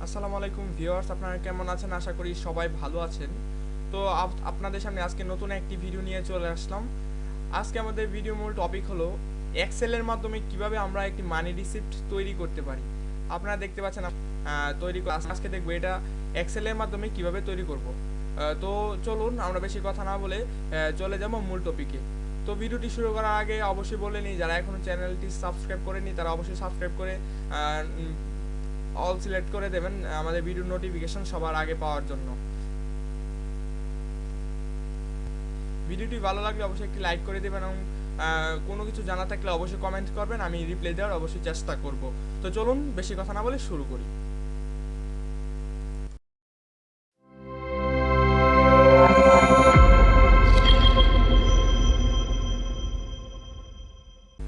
আসসালামু আলাইকুম ভিউয়ার্স, আপনারা কেমন আছেন? আশা করি সবাই ভালো আছেন। তো আপনাদের সামনে আজকে নতুন একটি ভিডিও নিয়ে চলে আসলাম। আজকে আমাদের ভিডিও মূল টপিক হলো এক্সেলের মাধ্যমে কিভাবে আমরা একটি মানি রিসিপ্ট তৈরি করতে পারি। আপনারা দেখতে পাচ্ছেন আজকে দেখবো এটা এক্সেলের মাধ্যমে কিভাবে তৈরি করব। তো চলুন আমরা বেশি কথা না বলে চলে যাব মূল টপিকে। তো ভিডিওটি শুরু করার আগে অবশ্যই বলে নিই, যারা এখনও চ্যানেলটি সাবস্ক্রাইব করেনি তারা অবশ্যই সাবস্ক্রাইব করে অল সিলেক্ট করে দেবেন আমাদের ভিডিও নোটিফিকেশন সবার আগে পাওয়ার জন্য। ভিডিওটি ভালো লাগলে অবশ্যই একটি লাইক করে দেবেন এবং কোনো কিছু জানা থাকলে অবশ্যই কমেন্ট করবেন, আমি রিপ্লাই দেওয়ার অবশ্যই চেষ্টা করব। তো চলুন বেশি কথা না বলে শুরু করি।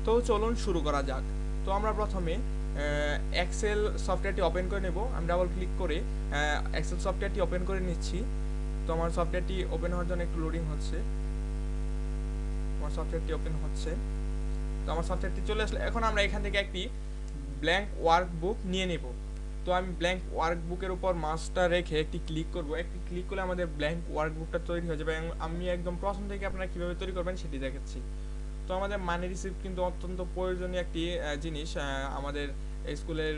তো চলুন শুরু করা যাক। তো আমরা প্রথমে এক্সেল সফটওয়্যারটি ওপেন করে নেব। আমি ডাবল ক্লিক করে এক্সেল সফটওয়্যারটি ওপেন করে নিচ্ছি। তো আমার সফটওয়্যারটি ওপেন হওয়ার জন্য একটু লোডিং হচ্ছে। আমার সফটওয়্যারটি ওপেন হচ্ছে। তো আমার সফটওয়্যারটি চলে আসলে এখন আমরা এখান থেকে একটি ব্ল্যাঙ্ক ওয়ার্কবুক নিয়ে নেব। তো আমি ব্ল্যাঙ্ক ওয়ার্কবুকের উপর মাউসটা রেখে একটি ক্লিক করব। একটি ক্লিক করলে আমাদের ব্ল্যাঙ্ক ওয়ার্কবুকটা তৈরি হয়ে যাবে এবং আমি একদম প্রথম থেকে আপনারা কীভাবে তৈরি করবেন সেটি দেখাচ্ছি। তো আমাদের মানি রিসিপ্ট কিন্তু অত্যন্ত প্রয়োজনীয় একটি জিনিস। আমাদের স্কুলের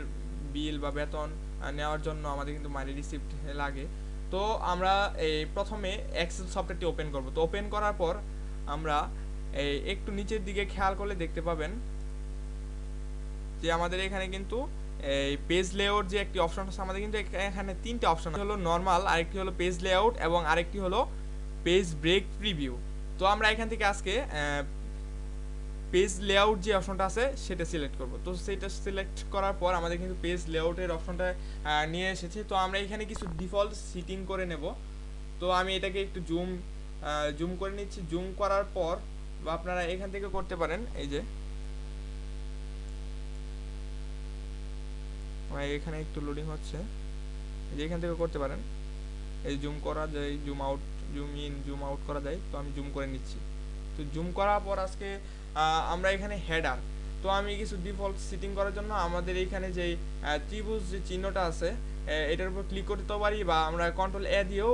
বিল বা বেতন নেওয়ার জন্য আমাদের কিন্তু মানি রিসিপ্ট লাগে। তো আমরা এই প্রথমে এক্সেল সফটওয়্যারটি ওপেন করব। তো ওপেন করার পর আমরা একটু নিচের দিকে খেয়াল করলে দেখতে পাবেন যে আমাদের এখানে কিন্তু এই পেজ লেআউট যে একটি অপশন আছে, আমাদের কিন্তু এখানে তিনটা অপশন হলো নর্মাল, আরেকটি হলো পেজ লেআউট এবং আরেকটি হলো পেজ ব্রেক প্রিভিউ। তো আমরা এখান থেকে আজকে পেজ লেআউট যে অপশনটা আছে সেটা সিলেক্ট করব। তো সেটা সিলেক্ট করার পর আমাদের কিন্তু পেজ লেআউটের অপশনটা নিয়ে এসেছে। তো আমরা এখানে কিছু ডিফল্ট সেটিং করে নেব। তো আমি এটাকে একটু জুম করে নিচ্ছি। জুম করার পর বা আপনারা এখান থেকে করতে পারেন, এই যে এখানে একটু লোডিং হচ্ছে, এই যে এখান থেকে করতে পারেন। এই জুম করা যায়, zoom out, zoom in, zoom out করা যায়। তো আমি জুম করে নিচ্ছি। তো জুম করার পর আজকে আমরা এখানে হেডার, তো আমি কিছু ডিফল্ট সেটিং করার জন্য আমাদের এইখানে যে ত্রিভুজ যে চিহ্নটা আছে এটার উপর ক্লিক করতে পারি বা আমরা কন্ট্রোল এ দিয়েও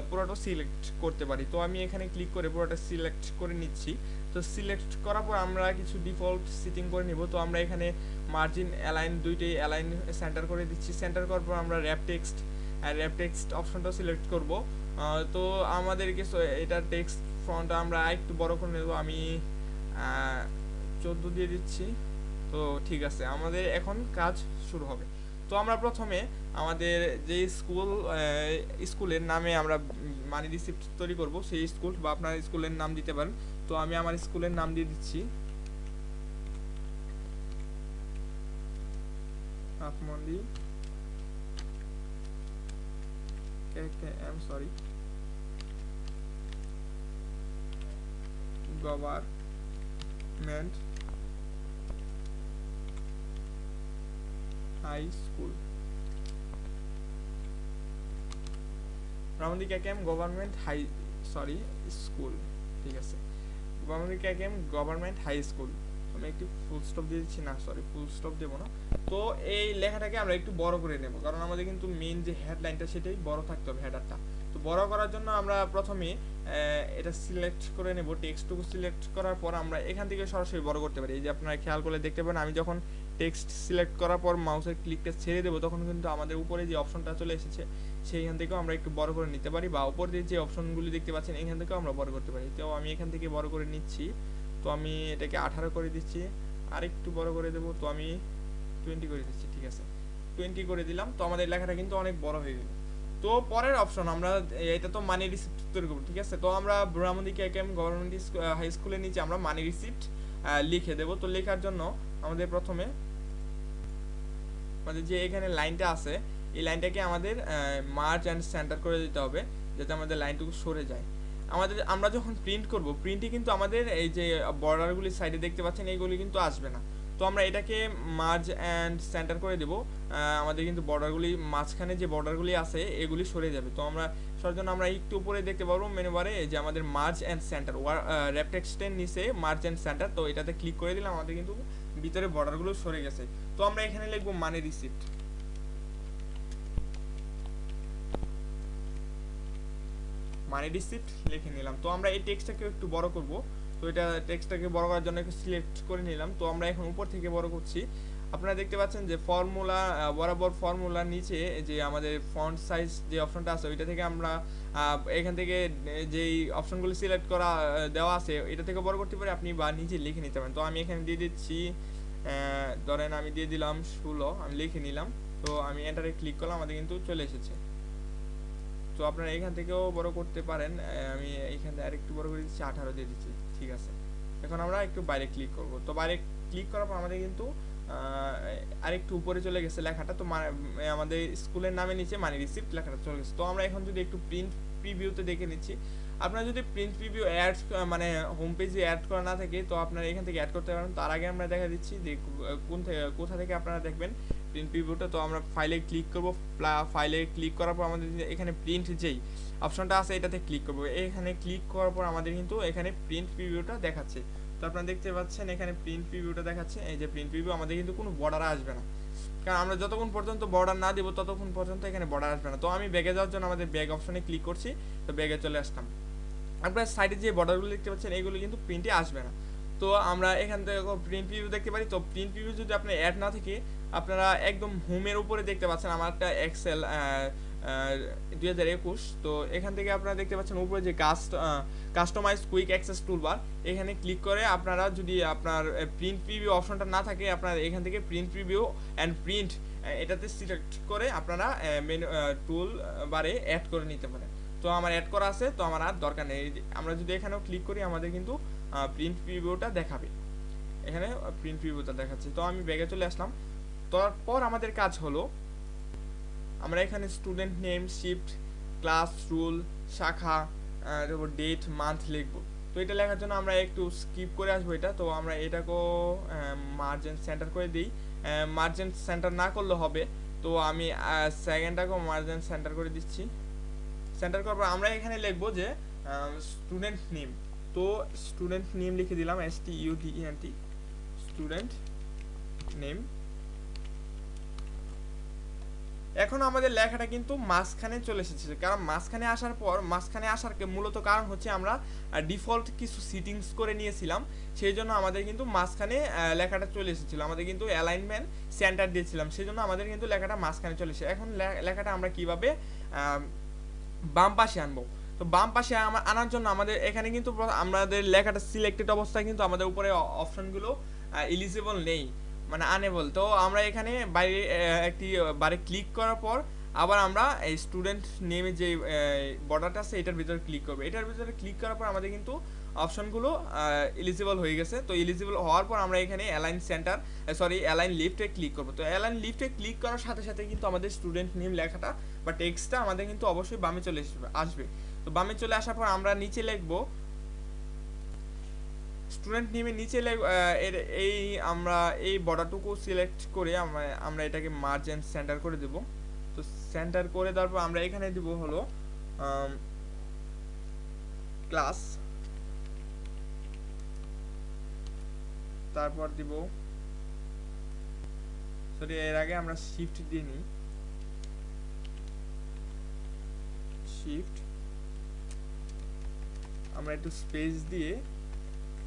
পুরোটা সিলেক্ট করতে পারি। তো আমি এখানে ক্লিক করে পুরোটা সিলেক্ট করে নিচ্ছি। তো সিলেক্ট করার পর আমরা কিছু ডিফল্ট সেটিং করে নিব। তো আমরা এখানে মার্জিন অ্যালাইন দুইটাই অ্যালাইন সেন্টার করে দিচ্ছি। সেন্টার করার পর আমরা র্যাপ টেক্সট অপশনটা সিলেক্ট করব। তো আমাদের কিছু এটা টেক্সট ফন্টটা আমরা একটু বড় করে নেব। আমি 14 দিয়ে দিচ্ছি। তো ঠিক আছে, আমাদের এখন কাজ শুরু হবে। তো আমরা প্রথমে আমাদের যে স্কুলের নামে আমরা মানি রিসিপ্ট তৈরি করব, সেই স্কুল বা আপনার স্কুলের নাম দিতে পারেন। তো আমি আমার স্কুলের নাম দিয়ে দিচ্ছি, আপমন্দি সরি গভর্নমেন্ট হাই স্কুল, রাউন্ডি ক্যাকেম গভর্নমেন্ট হাই স্কুল। ঠিক আছে, গভর্নমেন্ট ক্যাকেম গভর্নমেন্ট হাই স্কুল। আমি একটু ফুল স্টপ দিয়ে দিচ্ছি, না সরি ফুল স্টপ দেবো না। তো এই লেখাটাকে আমরা একটু বড় করে নেব, কারণ আমাদের কিন্তু মেইন যে হেডলাইনটা সেটাই বড় থাকতে হবে, হেডারটা। তো বড় করার জন্য আমরা প্রথমে এটা সিলেক্ট করে নেব। টেক্সটটুকু সিলেক্ট করার পর আমরা এখান থেকে সরাসরি বড় করতে পারি। এই যে আপনারা খেয়াল করলে দেখতে পাবেন আমি যখন টেক্সট সিলেক্ট করার পর মাউসের ক্লিকটা ছেড়ে দেবো তখন কিন্তু আমাদের উপরে যে অপশনটা চলে এসেছে সেইখান থেকেও আমরা একটু বড় করে নিতে পারি, বা উপরে যে অপশনগুলি দেখতে পাচ্ছেন এখান থেকেও আমরা বড় করতে পারি। তো আমি এখান থেকে বড় করে নিচ্ছি। তো আমি এটাকে 18 করে দিচ্ছি, আরেকটু বড় করে দেবো। তো আমি 20 করে দিচ্ছি। ঠিক আছে, 20 করে দিলাম। তো আমাদের লেখাটা কিন্তু অনেক বড় হয়ে গেল। তো পরের অপশন আমরা এটা তো মানি রিসিপ্ট তৈরি করবো। ঠিক আছে, তো আমরা ব্রাহ্মণী কেকেএম গভর্নমেন্ট হাই স্কুলের নিচে আমরা মানি রিসিপ্ট লিখে দেবো। তো লেখার জন্য আমাদের প্রথমে আমাদের যে এখানে লাইনটা আছে এই লাইনটাকে আমাদের মার্জ অ্যান্ড সেন্টার করে দিতে হবে, যাতে আমাদের লাইনটুকু সরে যায়। আমরা যখন প্রিন্ট করব, প্রিন্টে কিন্তু আমাদের এই যে বর্ডারগুলি সাইডে দেখতে পাচ্ছেন এইগুলি কিন্তু আসবে না। তো আমরা এটাকে মার্জ অ্যান্ড সেন্টার করে দেব। আমাদের কিন্তু বর্ডারগুলি মাঝখানে যে বর্ডারগুলি আছে এগুলি সরে যাবে। তো আমরা সরার জন্য আমরা একটু উপরে দেখতে পারবো মেনু বারে যে আমাদের মার্জ অ্যান্ড সেন্টার র্যাপ টেক্সটের নিচে মার্জ অ্যান্ড সেন্টার। তো এটাতে ক্লিক করে দিলাম, আমাদের কিন্তু ভিতরে বর্ডারগুলো সরে গেছে। তো আমরা এখানে লিখবো মানি রিসিপ্ট। মানি রিসিপ্ট লিখে নিলাম। তো আমরা এই টেক্সটটাকে একটু বড় করব, তো এটা টেক্সটটাকে বড় করার জন্য একটু সিলেক্ট করে নিলাম। তো আমরা এখন উপর থেকে বড় করছি। আপনারা দেখতে পাচ্ছেন যে ফর্মুলা বরাবর ফর্মুলার নিচে যে আমাদের ফন্ট সাইজ যে অপশনটা আছে ওইটা থেকে আমরা এখান থেকে যেই অপশনগুলো সিলেক্ট করা দেওয়া আছে এটা থেকে বড় করতে পারি আপনি, বা নিচে লিখে নিতে পারেন। তো আমি এখানে দিয়ে দিচ্ছি, ধরেন আমি দিয়ে দিলাম 16, আমি লিখে নিলাম। তো আমি এন্টারে ক্লিক করলাম, আমাদের কিন্তু চলে এসেছে। তো আপনারা এখান থেকেও বড় করতে পারেন। আমি এইখান থেকে আরেকটু বড় করে দিচ্ছি, 18 দিয়ে দিচ্ছি, ঠিক আছে। এখন আমরা একটু বাইরে ক্লিক করব। তো বাইরে ক্লিক করার পর আমাদের কিন্তু আরেকটু উপরে চলে গেছে লেখাটা। তো আমাদের স্কুলের নামে নিচে মানি রিসিপ্ট লেখাটা চলে গেছে। তো আমরা এখন যদি একটু প্রিন্ট প্রিভিউতে দেখে নিচ্ছি, আপনারা যদি প্রিন্ট প্রিভিউ অ্যাড মানে হোম পেজে অ্যাড করা না থাকে তো আপনারা এখান থেকে অ্যাড করতে পারেন। তার আগে আমরা দেখা দিচ্ছি যে কোথা থেকে আপনারা দেখবেন প্রিন্ট প্রিভিউটা। তো আমরা ফাইলে ক্লিক করব, ফাইলে ক্লিক করার পর আমাদের এখানে প্রিন্ট যেই অপশনটা আছে এটাতে ক্লিক করব। এখানে ক্লিক করার পর আমাদের কিন্তু এখানে প্রিন্ট প্রিভিউটা দেখাচ্ছে। তো আপনারা দেখতে পাচ্ছেন এখানে প্রিন্ট প্রিভিউটা দেখাচ্ছে। এই যে প্রিন্ট প্রিভিউ, আমাদের কিন্তু কোনো বর্ডার আসবে না, কারণ আমরা যতক্ষণ পর্যন্ত বর্ডার না দেবো ততক্ষণ পর্যন্ত এখানে বর্ডার আসবে না। তো আমি ব্যাগে যাওয়ার জন্য আমাদের ব্যাগ অপশনে ক্লিক করছি, তো ব্যাগে চলে আসলাম। আপনার সাইডে যে বর্ডারগুলো দেখতে পাচ্ছেন এগুলো কিন্তু প্রিন্টে আসবে না। তো আমরা এখান থেকে প্রিন্ট প্রিভিউ দেখতে পারি। তো প্রিন্ট প্রিভিউ যদি আপনার অ্যাড না থাকে, আপনারা একদম হোমের উপরে দেখতে পাচ্ছেন আমার একটা এক্সেল 2021। তো এখান থেকে আপনারা দেখতে পাচ্ছেন উপরে যে কাস্টমাইজ কুইক অ্যাক্সেস টুলবার, এখানে ক্লিক করে আপনারা যদি আপনার প্রিন্ট প্রিভিউ অপশনটা না থাকে আপনারা এখান থেকে প্রিন্ট প্রিভিউ অ্যান্ড প্রিন্ট এটাতে সিলেক্ট করে আপনারা মেনু টুল বারে অ্যাড করে নিতে পারেন। তো আমার অ্যাড করা আছে, তো আমার আর দরকার নেই। আমরা যদি এখানেও ক্লিক করি আমাদের কিন্তু প্রিন্ট প্রিভিউটা দেখাবে, এখানে প্রিন্ট প্রিভিউটা দেখাচ্ছে। তো আমি ব্যাগে চলে আসলাম। তারপর আমাদের কাজ হলো আমরা এখানে student name, shift, class, rule, শাখা, তারপর ডেট, মান্থ লিখবো। তো এটা লেখার জন্য আমরা একটু স্কিপ করে আসবো এটা। তো আমরা এটাকেও মার্জেন্ট সেন্টার করে দিই। মার্জেন্ট সেন্টার না করলে হবে, তো আমি সেকেন্ডটাকেও মার্জেন্ট সেন্টার করে দিচ্ছি। সেন্টার করার পর আমরা এখানে লিখবো যে স্টুডেন্ট নেম। তো স্টুডেন্ট নেম লিখে দিলাম, STUDENT, স্টুডেন্ট নেম। এখন আমাদের লেখাটা কিন্তু মাঝখানে চলে এসেছে, কারণ মাঝখানে আসার পর মাঝখানে আসার মূলত কারণ হচ্ছে আমরা ডিফল্ট কিছু সেটিংস করে নিয়েছিলাম, সেই জন্য আমাদের কিন্তু মাঝখানে লেখাটা চলে এসেছিলো। আমাদের কিন্তু অ্যালাইনমেন্ট সেন্টার দিয়েছিলাম, সেই জন্য আমাদের কিন্তু লেখাটা মাঝখানে চলে এসেছে। এখন লেখাটা আমরা কিভাবে বাম পাশে আনবো? তো বাম পাশে আনার জন্য আমাদের এখানে কিন্তু আমাদের লেখাটা সিলেক্টেড অবস্থায় কিন্তু আমাদের উপরে অপশনগুলো এলিজিবল নেই, মানে আনেবল। তো আমরা এখানে বাইরে একটি বারে ক্লিক করার পর আবার আমরা এই স্টুডেন্ট নেমে যে বর্ডারটা আছে এটার ভিতরে ক্লিক করবো। এটার ভিতরে ক্লিক করার পর আমাদের কিন্তু অপশনগুলো এলিজিবল হয়ে গেছে। তো এলিজিবল হওয়ার পর আমরা এখানে অ্যালাইন সেন্টার অ্যালাইন লিফটে ক্লিক করবো। তো অ্যালাইন লিফটে ক্লিক করার সাথে সাথে কিন্তু আমাদের স্টুডেন্ট নেম লেখাটা বা টেক্সটটা আমাদের কিন্তু অবশ্যই বামে চলে আসবে। তো বামে চলে আসার পর আমরা নিচে লিখবো স্টুডেন্ট নেমে নিচে এই আমরা এই বর্ডারটুকু সিলেক্ট করে আমরা এটাকে মার্জেন্ট সেন্টার করে দেব। তো সেন্টার করে দেওয়ার পর আমরা এখানে দিব হলো ক্লাস, তারপর দিব সরি এর আগে আমরা শিফট দিয়ে নিই, শিফট আমরা একটু স্পেস দিয়ে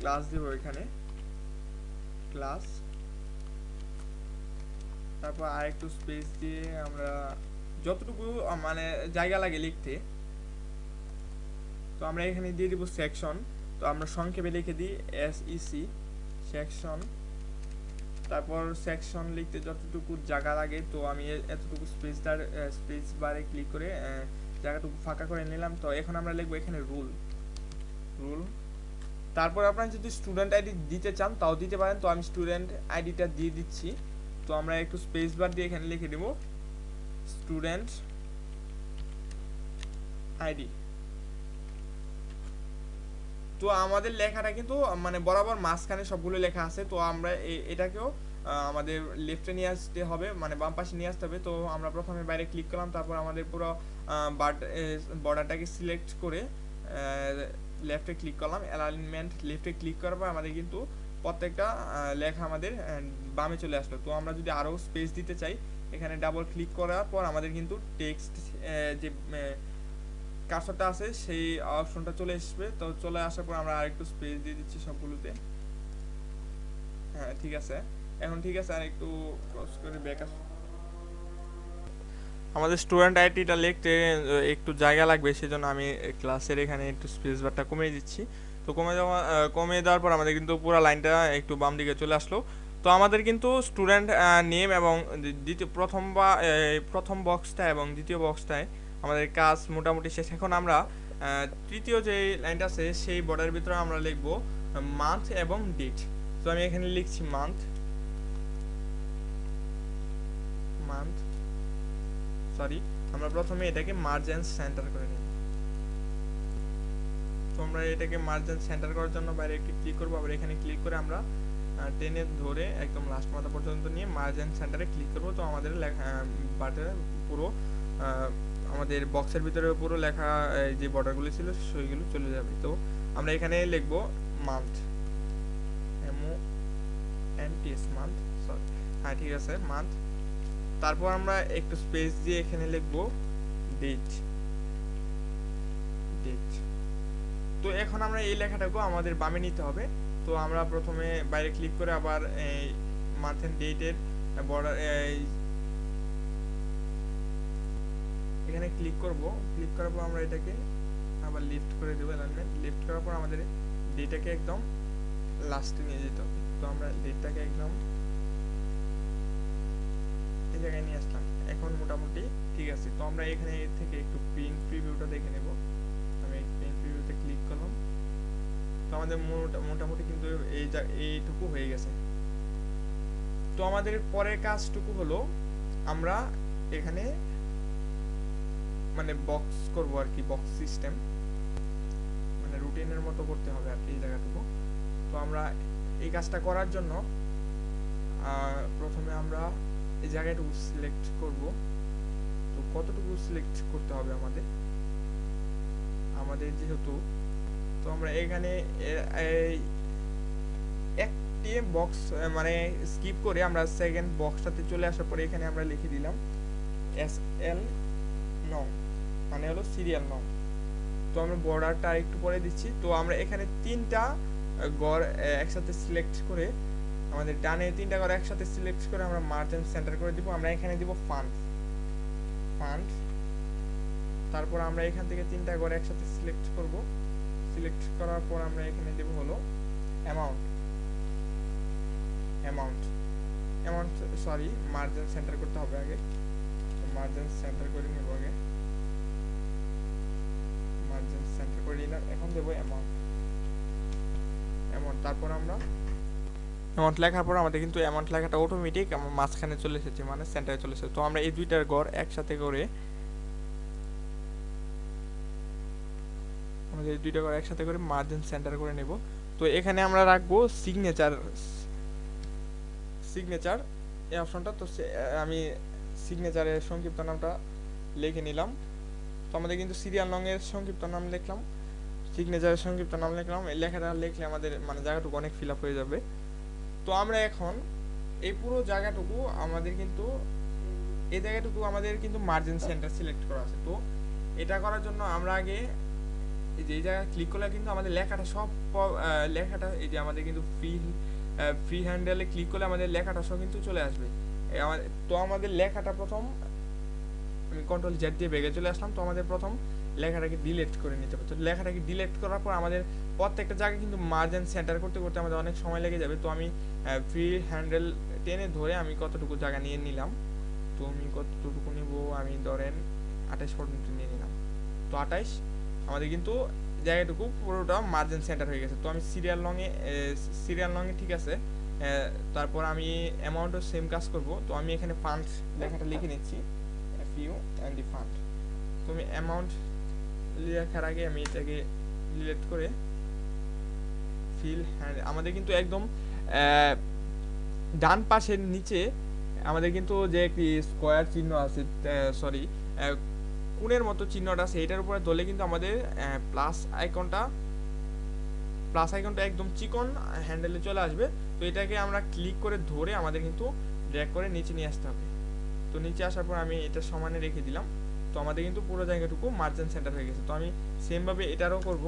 ক্লাস দেব এখানে ক্লাস, তারপর আর একটু স্পেস দিয়ে আমরা যতটুকু মানে জায়গা লাগে লিখতে, তো আমরা এখানে দিয়ে দিব সেকশন। তো আমরা সংক্ষেপে লিখে দিই SEC সেকশন। তারপর সেকশন লিখতে যতটুকু জায়গা লাগে তো আমি এতটুকু স্পেস বারে ক্লিক করে জায়গাটুকু ফাঁকা করে নিলাম। তো এখন আমরা লিখবো এখানে রুল। তারপর আপনারা যদি স্টুডেন্ট আইডি দিতে চান তাও দিতে পারেন। তো আমি স্টুডেন্ট আইডিটা দিয়ে দিচ্ছি। তো আমরা একটু স্পেস বার দিয়ে এখানে লিখে দেব স্টুডেন্ট আইডি। তো আমাদের লেখাটা কিন্তু মানে বরাবর মাঝখানে সবগুলো লেখা আছে। তো আমরা এটাকেও আমাদের লেফটে নিয়ে আসতে হবে, মানে বাম পাশে নিয়ে আসতে হবে। তো আমরা প্রথমে বাইরে ক্লিক করলাম, তারপর আমাদের পুরো বর্ডারটাকে সিলেক্ট করে লেফটে ক্লিক করলাম, অ্যালাইনমেন্ট লেফটে ক্লিক করার পর আমাদের কিন্তু প্রত্যেকটা লেখা আমাদের বামে চলে আসলো। তো আমরা যদি আরও স্পেস দিতে চাই এখানে ডাবল ক্লিক করার পর আমাদের কিন্তু টেক্সট যে কার্সরটা আছে সেই অপশনটা চলে আসবে। তো চলে আসার পর আমরা আরেকটু স্পেস দিয়ে দিচ্ছি সবগুলোতে। হ্যাঁ ঠিক আছে, এখন ঠিক আছে। আর একটু ক্রস করে ব্যাক আস। আমাদের স্টুডেন্ট আইডিটা লিখতে একটু জায়গা লাগবে, সেজন্য আমি ক্লাসের এখানে একটু স্পেস বারটা কমিয়ে দিচ্ছি। তো কমিয়ে দেওয়ার পর আমাদের কিন্তু পুরো লাইনটা একটু বাম দিকে চলে আসলো। তো আমাদের কিন্তু স্টুডেন্ট নেম এবং দ্বিতীয় প্রথম বক্সটা এবং দ্বিতীয় বক্সটায় আমাদের কাজ মোটামুটি শেষ। এখন আমরা তৃতীয় যে লাইনটা আছে সেই বর্ডারের ভিতরে আমরা লিখবো মান্থ এবং ডেট। তো আমি এখানে লিখছি মান্থ সরি, আমরা প্রথমে এটাকে মার্জ এন্ড সেন্টার করে নিব। তো আমরা এটাকে মার্জ এন্ড সেন্টার করার জন্য বাইরে একটু ক্লিক করবো, আবার এখানে ক্লিক করে আমরা টেনে ধরে একদম লাস্ট মাথা পর্যন্ত নিয়ে মার্জ এন্ড সেন্টারে ক্লিক করবো। তো আমাদের লেখা পুরো আমাদের বক্সের ভিতরে পুরো লেখা যে বর্ডারগুলো ছিল সেইগুলো চলে যাবে। তো আমরা এখানে লিখবো মান্থ, MONTH মান্থ, সরি হ্যাঁ ঠিক আছে মান্থ। তারপর আমরা একটু স্পেস দিয়ে এখানে লিখবো ডেট। তো এখন আমরা এই লেখাটাকে আমাদের বামে নিতে হবে। তো আমরা প্রথমে বাইরে ক্লিক করে আবার এই মান্থ এন্ড ডেটের বর্ডার এখানে ক্লিক করব। ক্লিক করার পর আমরা এটাকে আবার লিফট করে দেবো, অ্যালাইনমেন্ট লিফট করার পর আমাদের ডেটাকে একদম লাস্টে নিয়ে যেতে হবে। তো আমরা ডেটটাকে একদম এই জায়গায় নিয়ে আসলাম। এখন মোটামুটি ঠিক আছে। তো আমরা এখানে থেকে একটু প্রিন্ট প্রিভিউটা দেখে নেব। আমি প্রিন্ট প্রিভিউতে ক্লিক করলাম। তো আমাদের মোটামুটি কিন্তু এইটুকু হয়ে গেছে। তো আমাদের পরের কাজটুকু হলো আমরা এখানে মানে বক্স করব আর কি, বক্স সিস্টেম মানে রুটিনের মতো করতে হবে আর কি এই জায়গাটুকু। তো আমরা এই কাজটা করার জন্য প্রথমে আমরা এই জায়গাটুকু সিলেক্ট করব। তো কতটুকু সিলেক্ট করতে হবে আমাদের যেহেতু, তো আমরা এখানে একটি বক্স মানে স্কিপ করে আমরা সেকেন্ড বক্সটাতে চলে আসার পরে এখানে আমরা লিখে দিলাম SL নং, মানে হলো সিরিয়াল নং। তো আমরা বর্ডারটা একটু পরে দিচ্ছি। তো আমরা এখানে তিনটা গড় একসাথে সিলেক্ট করে আমাদের ডানে তিনটা গড় একসাথে সিলেক্ট করে আমরা মার্জ এন্ড সেন্টার করে দিব। আমরা এখানে দিব ফান্ড। তারপর আমরা এখান থেকে তিনটা গড় একসাথে সিলেক্ট করব। সিলেক্ট করার পর আমরা এখানে দেব হলো amount sorry merge and centre করতে হবে আগে। তো মার্জ এন্ড সেন্টার করে নেব আগে, মার্জ এন্ড সেন্টার করে নিলাম। এখন দেব অ্যামাউন্ট। তারপর আমরা অ্যামাউন্ট লেখার পর আমাদের কিন্তু অ্যামাউন্ট লেখাটা অটোমেটিক আমার মাঝখানে চলে এসেছে, মানে সেন্টারে চলে এসেছে। তো আমরা এই দুইটার গড় একসাথে করে আমাদের এই দুইটা গড় একসাথে করে মার্জ এন্ড সেন্টার করে নেব। তো এখানে আমরা রাখবো সিগনেচার এই অপশনটা। তো আমি সিগনেচারের সংক্ষিপ্ত নামটা লিখে নিলাম। তো আমাদের কিন্তু সিরিয়াল নং এর সংক্ষিপ্ত নাম লিখলাম, সিগনেচারের সংক্ষিপ্ত নাম লিখলাম। এই লেখাটা লিখলে আমাদের মানে জায়গাটুকু অনেক ফিল আপ হয়ে যাবে। তো আমরা এখন এই পুরো জায়গাটুকু আমাদের কিন্তু এই জায়গাটুকু আমাদের কিন্তু মার্জিন সেন্টার সিলেক্ট করা আছে। তো এটা করার জন্য আমরা আগে এই যে এই জায়গায় ক্লিক করলে কিন্তু আমাদের লেখাটা সব লেখাটা এই যে আমাদের কিন্তু ফ্রি হ্যান্ডেলে ক্লিক করলে আমাদের লেখাটা সব কিন্তু চলে আসবে। তো আমাদের লেখাটা প্রথম আমি কন্ট্রোল Z দিয়ে বেগে চলে আসলাম। তো আমাদের প্রথম লেখাটাকে ডিলিট করে নিতে হবে। তো লেখাটাকে ডিলিট করার পর আমাদের প্রত্যেকটা জায়গায় কিন্তু মার্জ এন্ড সেন্টার করতে করতে আমাদের অনেক সময় লেগে যাবে। তো আমি ফ্রি হ্যান্ডেল টেনে ধরে আমি কতটুকু জায়গা নিয়ে নিলাম। তো আমি কতটুকু নিব, আমি ধরেন 28 পর্যন্ত নিয়ে নিলাম। তো 28 আমাদের কিন্তু জায়গাটুকু পুরোটা মার্জ এন্ড সেন্টার হয়ে গেছে। তো আমি সিরিয়াল লংয়ে ঠিক আছে। তারপর আমি অ্যামাউন্টও সেম কাজ করব। তো আমি এখানে ফান্ড লেখাটা লিখে নিচ্ছি, FU and the fund। তো আমি অ্যামাউন্ট লেখার আগে আমি এটাকে ডিলিট করে ফিল হ্যান্ড আমাদের কিন্তু একদম ডান পাশের নিচে আমাদের কিন্তু যে একটি স্কোয়ার চিহ্ন আছে, সরি কোণের মতো চিহ্নটা আছে, এটার উপরে ধরলে কিন্তু আমাদের প্লাস আইকনটা একদম চিকন হ্যান্ডেলে চলে আসবে। তো এটাকে আমরা ক্লিক করে ধরে আমাদের কিন্তু ড্র্যাগ করে নিচে নিয়ে আসতে হবে। তো নিচে আসার পর আমি এটা সমানে রেখে দিলাম। তো আমাদের কিন্তু পুরো জায়গাটুকু মার্জিন সেন্টার হয়ে গেছে। তো আমি সেমভাবে এটারও করব,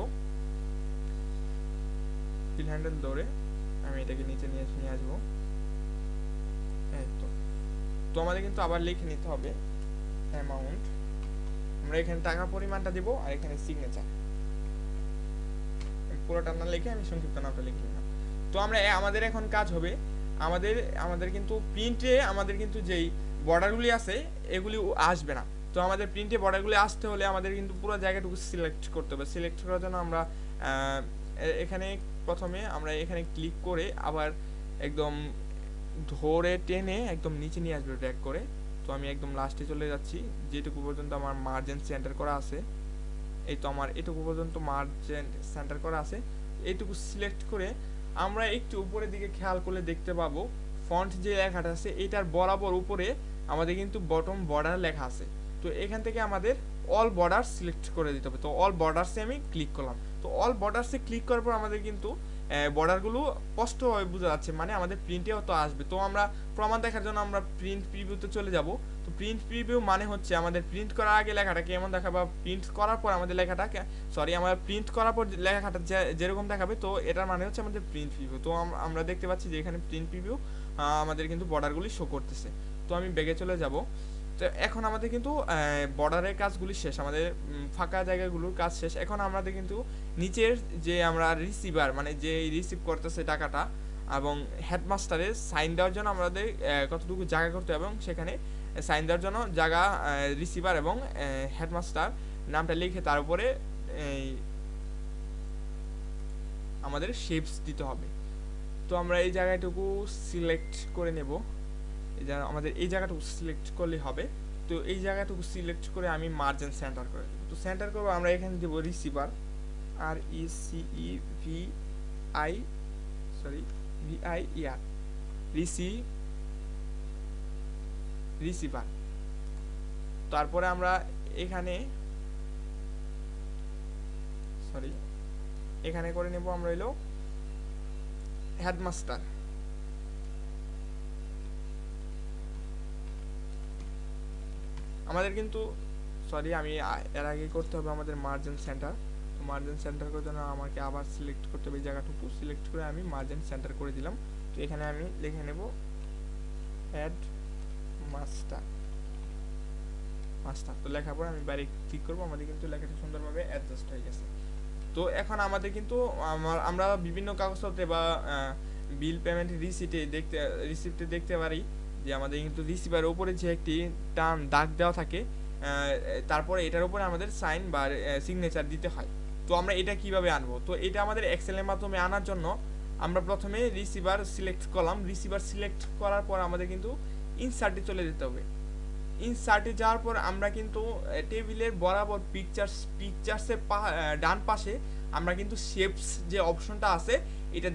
ফিল হ্যান্ডেল ধরে আমি এটাকে নিচে নিয়ে আসবো। এই তো। তো আমাদের কিন্তু আবার লিখে নিতে হবে অ্যামাউন্ট, আমরা এখানে টাকা পরিমাণটা দিব আর এখানে সিগনেচার, পুরোটা না লিখে আমি সংক্ষিপ্ত নামটা লিখে নিলাম। তো আমরা আমাদের এখন কাজ হবে, আমাদের কিন্তু প্রিন্টে আমাদের কিন্তু যেই বর্ডারগুলি আছে এগুলি আসবে না। তো আমাদের প্রিন্টে বর্ডারগুলি আসতে হলে আমাদের কিন্তু পুরো জায়গাটুকু সিলেক্ট করতে হবে। সিলেক্ট করার জন্য আমরা এখানে প্রথমে আমরা এখানে ক্লিক করে আবার একদম ধরে টেনে একদম নিচে নিয়ে আসবে ড্র্যাগ করে। তো আমি একদম লাস্টে চলে যাচ্ছি, যেটুকু পর্যন্ত আমার মার্জিন সেন্টার করা আছে। এই তো আমার এটুকু পর্যন্ত মার্জিন সেন্টার করা আছে। এইটুকু সিলেক্ট করে আমরা একটু উপরের দিকে খেয়াল করলে দেখতে পাবো ফন্ট যে লেখাটা আছে এটার বরাবর উপরে আমাদের কিন্তু বটম বর্ডার লেখা আছে। তো এখান থেকে আমাদের অল বর্ডার সিলেক্ট করে দিতে হবে। তো অল বর্ডারসে আমি ক্লিক করলাম। তো অল বর্ডারসে ক্লিক করার পর আমাদের কিন্তু বর্ডারগুলো স্পষ্টভাবে বোঝা যাচ্ছে, মানে আমাদের প্রিন্টেও তো আসবে। তো আমরা প্রমাণ দেখার জন্য আমরা প্রিন্ট প্রিভিউতে চলে যাব। তো প্রিন্ট প্রিভিউ মানে হচ্ছে আমাদের প্রিন্ট করার আগে লেখাটা কেমন দেখাবে, বা প্রিন্ট করার পর আমাদের লেখাটা আমার প্রিন্ট করার পর লেখাটা যেরকম দেখাবে, তো এটার মানে হচ্ছে আমাদের প্রিন্ট প্রিভিউ। তো আমরা দেখতে পাচ্ছি যে এখানে প্রিন্ট প্রিভিউ আমাদের কিন্তু বর্ডারগুলি শো করতেছে। তো আমি ব্যাগে চলে যাব। তো এখন আমাদের কিন্তু বর্ডারের কাজগুলি শেষ, আমাদের ফাঁকা জায়গাগুলোর কাজ শেষ। এখন আমাদের কিন্তু নিচের যে আমরা রিসিভার, মানে যে রিসিভ করতেছে টাকাটা, এবং হেডমাস্টারের সাইন দেওয়ার জন্য আমাদের কতটুকু জায়গা করতে হবে, এবং সেখানে সাইন দেওয়ার জন্য জায়গা রিসিভার এবং হেডমাস্টার নামটা লিখে তার উপরে আমাদের শেপস দিতে হবে। তো আমরা এই জায়গাটুকু সিলেক্ট করে নেব, আমাদের এই জায়গাটুকু সিলেক্ট করলেই হবে। তো এই জায়গাটুকু সিলেক্ট করে আমি মার্জিন সেন্টার করে দেবো। তো সেন্টার করবো আমরা এখানে দেবো রিসিভার, RECEVIR রিসিভার। তারপরে আমরা এখানে করে নেব আমরা হইলো হেডমাস্টার। আমাদের কিন্তু আমি এর আগে করতে হবে আমাদের মার্জিন সেন্টার। তো মার্জিন সেন্টার করার জন্য আমাকে আবার সিলেক্ট করতে হবে এই জায়গাটুকু, সিলেক্ট করে আমি মার্জিন সেন্টার করে দিলাম। তো এখানে আমি লিখে নেব হেডমাস্টার। তো লেখার পর আমি বাইরে ক্লিক করবো, আমাদের কিন্তু লেখাটা সুন্দরভাবে অ্যাডজাস্ট হয়ে গেছে। তো এখন আমাদের কিন্তু আমরা বিভিন্ন কাগজপত্রে বা বিল পেমেন্ট রিসিপ্টে দেখতে পারি যে আমাদের কিন্তু রিসিভারের উপরে যে একটি দাগ দেওয়া থাকে, তারপরে এটার উপরে আমাদের সাইন বা সিগনেচার দিতে হয়। তো আমরা এটা কিভাবে আনবো? তো এটা আমাদের এক্সেলের মাধ্যমে আনার জন্য আমরা প্রথমে রিসিভার সিলেক্ট করলাম। রিসিভার সিলেক্ট করার পর আমাদের কিন্তু ইনসার্টে চলে যেতে হবে। ইনসার্টে যাওয়ার পর আমরা কিন্তু টেবিলের বরাবর পিকচার্সের ডান পাশে আমরা কিন্তু শেপস যে অপশনটা আছে এটা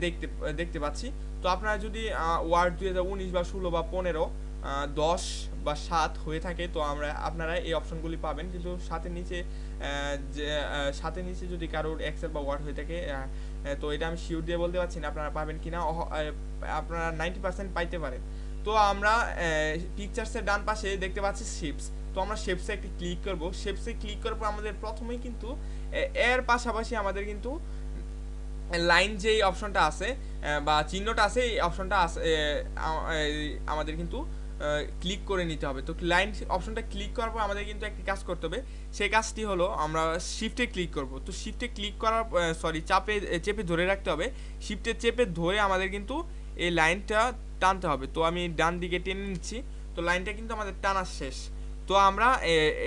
দেখতে পাচ্ছি। তো আপনারা যদি ওয়ার্ড 2019 বা 16 বা 15 10 বা 7 হয়ে থাকে, তো আপনারা এই অপশনগুলি পাবেন। কিন্তু সাথে নিচে যদি কারোর এক্সেল বা ওয়ার্ড হয়ে থাকে, তো এটা আমি শিওর দিয়ে বলতে পারছি না আপনারা পাবেন কিনা, আপনারা 90% পাইতে পারেন। তো আমরা পিকচার্সের ডান পাশে দেখতে পাচ্ছি শেপস। তো আমরা শেপসে একটি ক্লিক করব। শেপসে ক্লিক করার পর আমাদের প্রথমেই কিন্তু এর পাশাপাশি আমাদের কিন্তু লাইন যেই অপশনটা আছে বা চিহ্নটা আছে, এই অপশনটা আছে আমাদের কিন্তু ক্লিক করে নিতে হবে। তো লাইন অপশনটা ক্লিক করার পর আমাদের কিন্তু একটি কাজ করতে হবে। সেই কাজটি হলো আমরা শিফটে ক্লিক করব। তো শিফটে ক্লিক করার চেপে ধরে রাখতে হবে। শিফটে চেপে ধরে আমাদের কিন্তু এই লাইনটা টানতে হবে। তো আমি ডান দিকে টেনে নিচ্ছি। তো লাইনটা কিন্তু আমাদের টানা শেষ। তো আমরা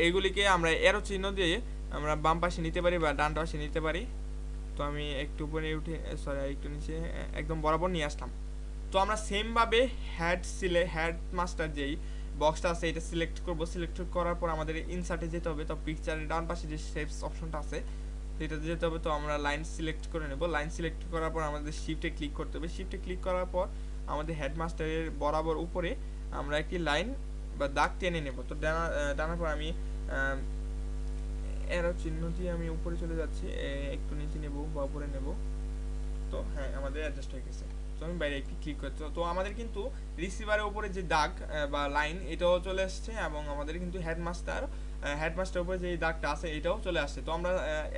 এগুলিকে আমরা এরো চিহ্ন দিয়ে আমরা বাম পাশে নিতে পারি বা ডান পাশে নিতে পারি। তো আমি একটু উপরে উঠে একটু নিচে একদম বরাবর নিয়ে আসলাম। তো আমরা সেমভাবে হেডমাস্টার যেই বক্সটা আছে এটা সিলেক্ট করব। সিলেক্ট করার পর আমাদের ইনসার্টে যেতে হবে। তো পিকচারের ডান পাশে যে শেপস অপশনটা আছে সেটাতে যেতে হবে। তো আমরা লাইন সিলেক্ট করে নেব। লাইন সিলেক্ট করার পর আমাদের শিফটে ক্লিক করতে হবে। শিফটে ক্লিক করার পর আমাদের হেডমাস্টারের বরাবর উপরে আমরা একটি লাইন বা দাগ টেনে নেব। তো টানার পর আমি এরো চিহ্ন দিয়ে আমি উপরে চলে যাচ্ছি, একটু নিচে নেব বা উপরে নেব। তো হ্যাঁ, আমাদের অ্যাডজাস্ট হয়ে গেছে। তো আমি বাইরে একটি ক্লিক করছি। তো আমাদের কিন্তু রিসিভারের উপরে যে দাগ বা লাইন এটাও চলে আসছে, এবং আমাদের কিন্তু হেডমাস্টার হেডমাস্টার উপরে যে দাগটা আছে এটাও চলে আসছে। তো আমরা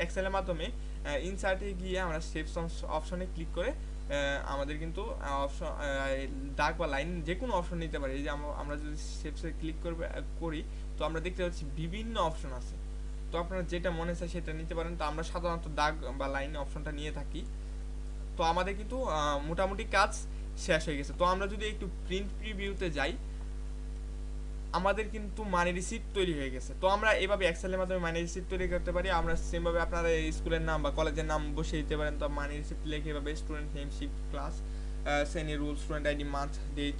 এক্সেলের মাধ্যমে ইনসার্টে গিয়ে আমরা শেপস অপশনে ক্লিক করে আমাদের কিন্তু অপশন দাগ বা লাইন যে কোনো অপশন নিতে পারি। এই যে আমরা যদি শেপসে ক্লিক করি তো আমরা দেখতে পাচ্ছি বিভিন্ন অপশন আছে। তো আপনারা যেটা মনে চায় সেটা নিতে পারেন। তো আমরা সাধারণত দাগ বা লাইন অপশনটা নিয়ে থাকি। তো আমাদের কিন্তু মোটামুটি কাজ শেষ হয়ে গেছে। তো আমরা যদি একটু প্রিন্ট প্রিভিউতে যাই, আমাদের কিন্তু মানি রিসিপ্ট তৈরি হয়ে গেছে। তো আমরা এভাবে এক্সেলের মাধ্যমে মানি রিসিপ্ট তৈরি করতে পারি। আমরা সেমভাবে আপনারা স্কুলের নাম বা কলেজের নাম বসিয়ে দিতে পারেন। তো মানি রিসিপ্ট লিখে এভাবে স্টুডেন্ট নেম, শিফট, ক্লাস, শ্রেণী, roll, student ID, month, date,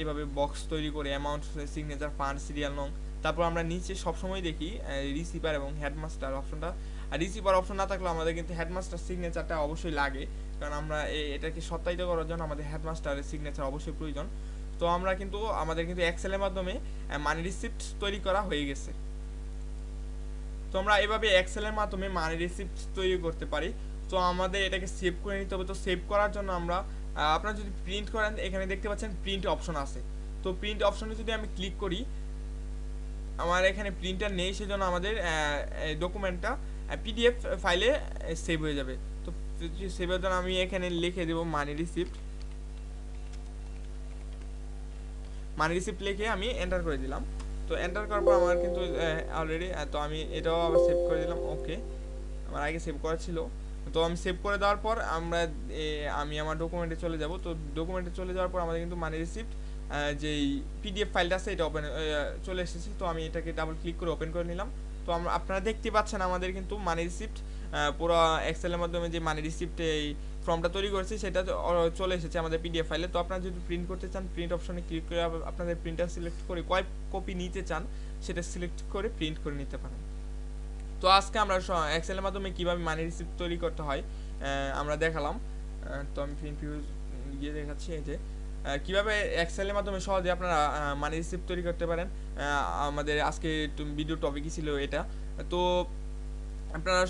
এভাবে বক্স তৈরি করে অ্যামাউন্ট, সিগনেচার, ফান্ড, সিরিয়াল নং। তারপর আমরা নিচে সবসময় দেখি রিসিভার এবং হেডমাস্টার অপশনটা। আর রিসিভার অপশন না থাকলেও আমাদের কিন্তু হেডমাস্টার সিগনেচারটা অবশ্যই লাগে, কারণ আমরা এটাকে সত্যায়িত করার জন্য আমাদের হেডমাস্টারের সিগনেচার অবশ্যই প্রয়োজন। তো আমরা কিন্তু আমাদের কিন্তু এক্সেলের মাধ্যমে মানি রিসিপ্ট তৈরি করা হয়ে গেছে। তো আমরা এভাবে এক্সেলের মাধ্যমে মানি রিসিপ্ট তৈরি করতে পারি। তো আমাদের এটাকে সেভ করে নিতে হবে। তো সেভ করার জন্য আমরা আপনারা যদি প্রিন্ট করেন, এখানে দেখতে পাচ্ছেন প্রিন্ট অপশন আছে। তো প্রিন্ট অপশনে যদি আমি ক্লিক করি, আমার এখানে প্রিন্টার নেই, সেজন্য আমাদের ডকুমেন্টটা পিডিএফ ফাইলে সেভ হয়ে যাবে। তো সেভের জন্য আমি এখানে লিখে দেবো মানি রিসিপ্ট। মানি রিসিপ্ট লিখে আমি এন্টার করে দিলাম। তো এন্টার করার পর আমার কিন্তু অলরেডি, তো আমি এটাও আবার সেভ করে দিলাম। ওকে, আমার আগে সেভ করা ছিল। তো আমি সেভ করে দেওয়ার পর আমি আমার ডকুমেন্টে চলে যাব। তো ডকুমেন্টে চলে যাওয়ার পর আমাদের কিন্তু মানি রিসিপ্ট যেই পিডিএফ ফাইলটা আছে এটা ওপেন চলে এসেছে। তো আমি এটাকে ডাবল ক্লিক করে ওপেন করে নিলাম। তো আপনারা দেখতে পাচ্ছেন আমাদের কিন্তু মানি রিসিপ্ট পুরো এক্সেলের মাধ্যমে যে মানি রিসিপ্ট এই ফর্মটা তৈরি করেছি সেটা চলে এসেছে আমাদের পিডিএফ ফাইলে। তো আপনারা যদি প্রিন্ট করতে চান, প্রিন্ট অপশনে ক্লিক করে আপনাদের প্রিন্টার সিলেক্ট করে কয় কপি নিতে চান সেটা সিলেক্ট করে প্রিন্ট করে নিতে পারেন। তো আজকে আমরা এক্সেলের মাধ্যমে কীভাবে মানি রিসিপ্ট তৈরি করতে হয় আমরা দেখালাম। তো আমি প্রিন্ট ভিউ গিয়ে দেখাচ্ছি এই যে কীভাবে এক্সেলের মাধ্যমে সহজে আপনারা মানি রিসিপ্ট তৈরি করতে পারেন। আমাদের আজকে ভিডিও টপিকই ছিল এটা। তো আপনারা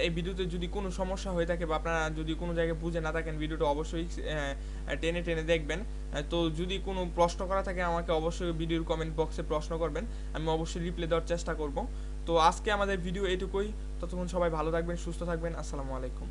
এই ভিডিওতে যদি কোনো সমস্যা হয়ে থাকে বা আপনারা যদি কোনো জায়গায় বুঝে না থাকেন, ভিডিওটা অবশ্যই টেনে টেনে দেখবেন। তো যদি কোনো প্রশ্ন করা থাকে আমাকে অবশ্যই ভিডিওর কমেন্ট বক্সে প্রশ্ন করবেন, আমি অবশ্যই রিপ্লাই দেওয়ার চেষ্টা করব। তো আজকে আমাদের ভিডিও এটুকুই। ততক্ষণ সবাই ভালো থাকবেন, সুস্থ থাকবেন। আসসালামু আলাইকুম।